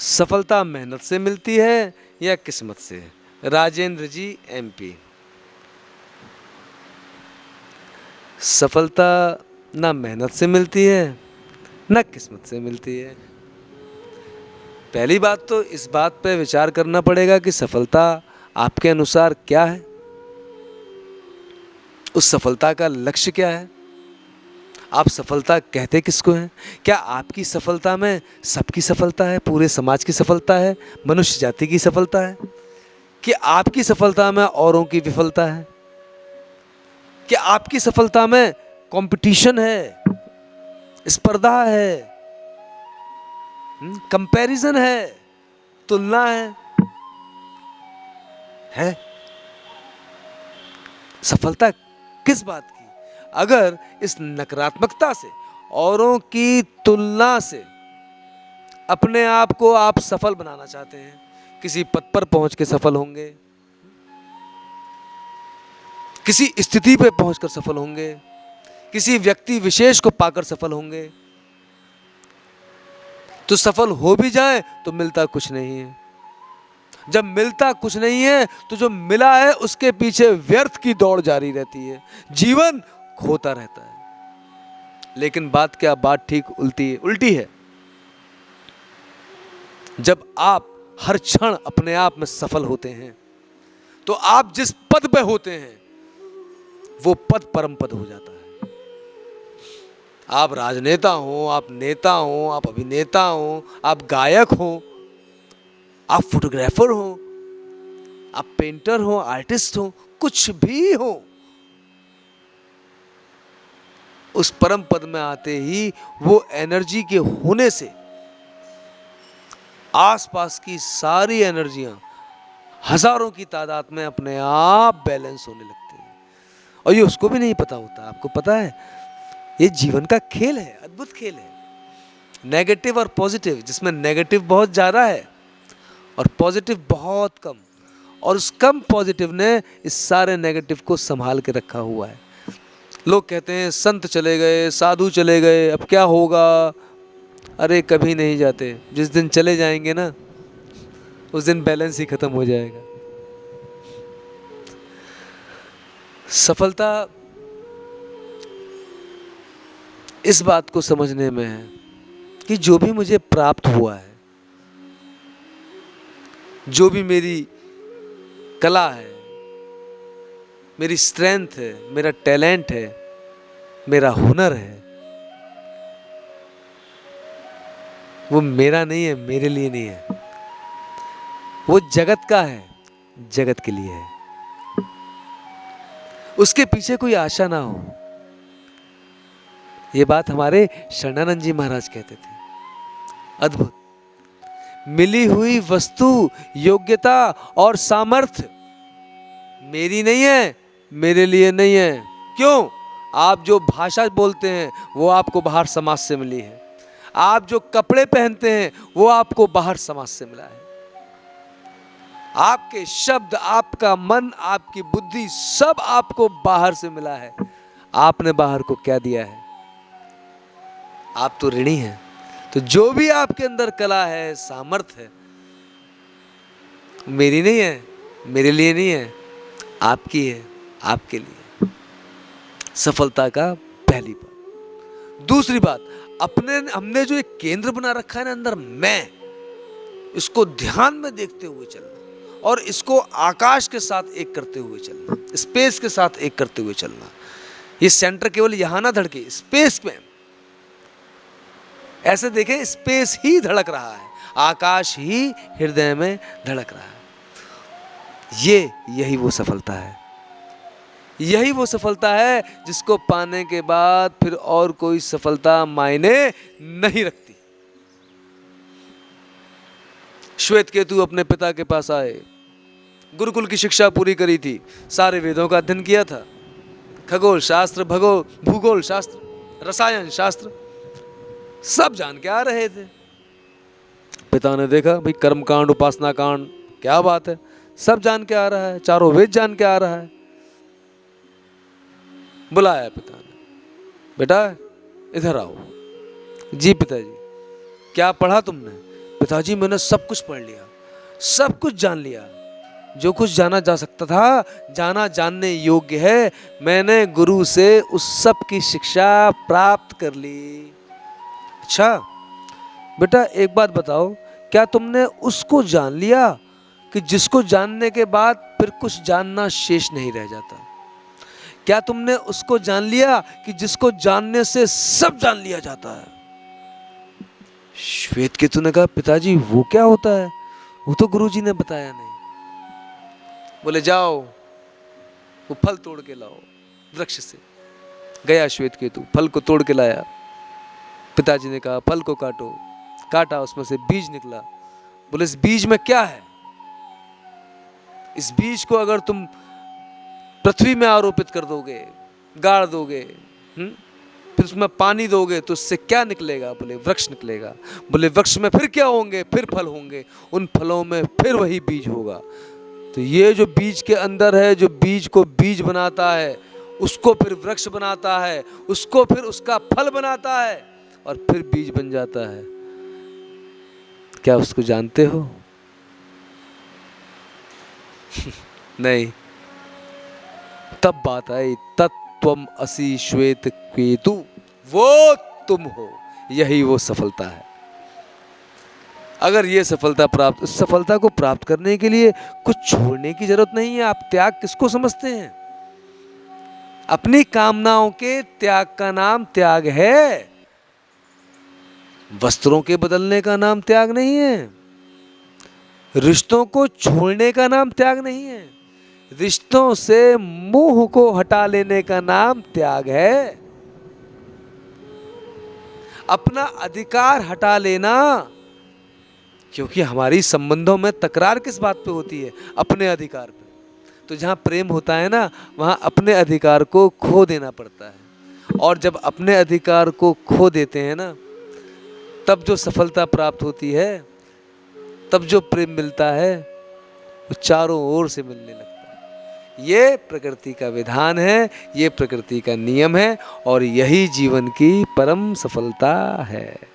सफलता मेहनत से मिलती है या किस्मत से? राजेंद्र जी, एमपी। सफलता ना मेहनत से मिलती है ना किस्मत से मिलती है। पहली बात तो इस बात पे विचार करना पड़ेगा कि सफलता आपके अनुसार क्या है, उस सफलता का लक्ष्य क्या है, आप सफलता कहते किसको हैं? क्या आपकी सफलता में सबकी सफलता है, पूरे समाज की सफलता है, मनुष्य जाति की सफलता है, कि आपकी सफलता में औरों की विफलता है? कि आपकी सफलता में कंपटीशन है, स्पर्धा कंपैरिजन है, तुलना है? सफलता किस बात की? अगर इस नकारात्मकता से, औरों की तुलना से अपने आप को आप सफल बनाना चाहते हैं, किसी पद पर पहुंच के सफल होंगे, किसी स्थिति पे पहुंचकर सफल होंगे, किसी व्यक्ति विशेष को पाकर सफल होंगे, तो सफल हो भी जाए तो मिलता कुछ नहीं है। जब मिलता कुछ नहीं है तो जो मिला है उसके पीछे व्यर्थ की दौड़ जारी रहती है, जीवन खोता रहता है। लेकिन बात क्या, बात ठीक उल्टी है। जब आप हर क्षण अपने आप में सफल होते हैं तो आप जिस पद पे होते हैं वो पद परम पद हो जाता है। आप राजनेता हो, आप नेता हो, आप अभिनेता हो, आप गायक हो, आप फोटोग्राफर हो, आप पेंटर हो, आर्टिस्ट हो, कुछ भी हो, उस परम पद में आते ही वो एनर्जी के होने से आसपास की सारी एनर्जियां हजारों की तादाद में अपने आप बैलेंस होने लगती हैं, और ये उसको भी नहीं पता होता। आपको पता है, ये जीवन का खेल है, अद्भुत खेल है, नेगेटिव और पॉजिटिव, जिसमें नेगेटिव बहुत ज़्यादा है और पॉजिटिव बहुत कम, और उस कम पॉजिटिव ने इस सारे नेगेटिव को संभाल के रखा हुआ है। लोग कहते हैं संत चले गए, साधु चले गए, अब क्या होगा? अरे कभी नहीं जाते, जिस दिन चले जाएंगे ना उस दिन बैलेंस ही खत्म हो जाएगा। सफलता इस बात को समझने में है कि जो भी मुझे प्राप्त हुआ है, जो भी मेरी कला है, मेरी स्ट्रेंथ है, मेरा टैलेंट है, मेरा हुनर है, वो मेरा नहीं है, मेरे लिए नहीं है, वो जगत का है, जगत के लिए है। उसके पीछे कोई आशा ना हो। ये बात हमारे शरणानंद जी महाराज कहते थे, अद्भुत। मिली हुई वस्तु, योग्यता और सामर्थ्य मेरी नहीं है, मेरे लिए नहीं है। क्यों? आप जो भाषा बोलते हैं वो आपको बाहर समाज से मिली है, आप जो कपड़े पहनते हैं वो आपको बाहर समाज से मिला है, आपके शब्द, आपका मन, आपकी बुद्धि सब आपको बाहर से मिला है। आपने बाहर को क्या दिया है? आप तो ऋणी हैं। तो जो भी आपके अंदर कला है, सामर्थ्य है, मेरी नहीं है, मेरे लिए नहीं है, आपकी है, आपके लिए। सफलता का पहली बात। दूसरी बात, हमने जो एक केंद्र बना रखा है ना अंदर, मैं, इसको ध्यान में देखते हुए चलना और इसको आकाश के साथ एक करते हुए चलना, स्पेस के साथ एक करते हुए चलना। ये सेंटर केवल यहां ना धड़के, स्पेस में, ऐसे देखें स्पेस ही धड़क रहा है, आकाश ही हृदय में धड़क रहा है। यही वो सफलता है, यही वो सफलता है जिसको पाने के बाद फिर और कोई सफलता मायने नहीं रखती। श्वेत केतु अपने पिता के पास आए, गुरुकुल की शिक्षा पूरी करी थी, सारे वेदों का अध्ययन किया था, खगोल शास्त्र, भूगोल शास्त्र, रसायन शास्त्र सब जान के आ रहे थे। पिता ने देखा, भाई कर्म कांड, उपासना कांड, क्या बात है, सब जान के आ रहा है, चारों वेद जान के आ रहा है। बुलाया पिता ने, बेटा इधर आओ। जी पिताजी। क्या पढ़ा तुमने? पिताजी मैंने सब कुछ पढ़ लिया, सब कुछ जान लिया, जो कुछ जाना जा सकता था, जाना जानने योग्य है, मैंने गुरु से उस सब की शिक्षा प्राप्त कर ली। अच्छा बेटा एक बात बताओ, क्या तुमने उसको जान लिया कि जिसको जानने के बाद फिर कुछ जानना शेष नहीं रह जाता? क्या तुमने उसको जान लिया कि जिसको जानने से सब जान लिया जाता है? श्वेतकेतु ने कहा पिताजी वो क्या होता है, वो तो गुरुजी ने बताया नहीं। बोले जाओ वो फल तोड़ के लाओ वृक्ष से। गया श्वेतकेतु, फल को तोड़ के लाया। पिताजी ने कहा फल को काटो, काटा, उसमें से बीज निकला। बोले इस बीज में क्या है? इस बीज को अगर तुम पृथ्वी में आरोपित कर दोगे, गाड़ दोगे, फिर उसमें पानी दोगे तो उससे क्या निकलेगा? बोले वृक्ष निकलेगा। बोले वृक्ष में फिर क्या होंगे? फिर फल होंगे, उन फलों में फिर वही बीज होगा। तो ये जो बीज के अंदर है, जो बीज को बीज बनाता है, उसको फिर वृक्ष बनाता है, उसको फिर उसका फल बनाता है और फिर बीज बन जाता है। क्या उसको जानते हो? नहीं। तब बात आई तत्त्वम असि श्वेत केतु, वो तुम हो, यही वो सफलता है। अगर ये सफलता प्राप्त, उस सफलता को प्राप्त करने के लिए कुछ छोड़ने की जरूरत नहीं है। आप त्याग किसको समझते हैं? अपनी कामनाओं के त्याग का नाम त्याग है, वस्त्रों के बदलने का नाम त्याग नहीं है, रिश्तों को छोड़ने का नाम त्याग नहीं है, रिश्तों से मोह को हटा लेने का नाम त्याग है। अपना अधिकार हटा लेना, क्योंकि हमारी संबंधों में तकरार किस बात पे होती है? अपने अधिकार पे। तो जहाँ प्रेम होता है ना, वहाँ अपने अधिकार को खो देना पड़ता है। और जब अपने अधिकार को खो देते हैं ना, तब जो सफलता प्राप्त होती है, तब जो प्रेम मिलता है, वो चारों ओर से मिलने लगता है। ये प्रकृति का विधान है, ये प्रकृति का नियम है और यही जीवन की परम सफलता है।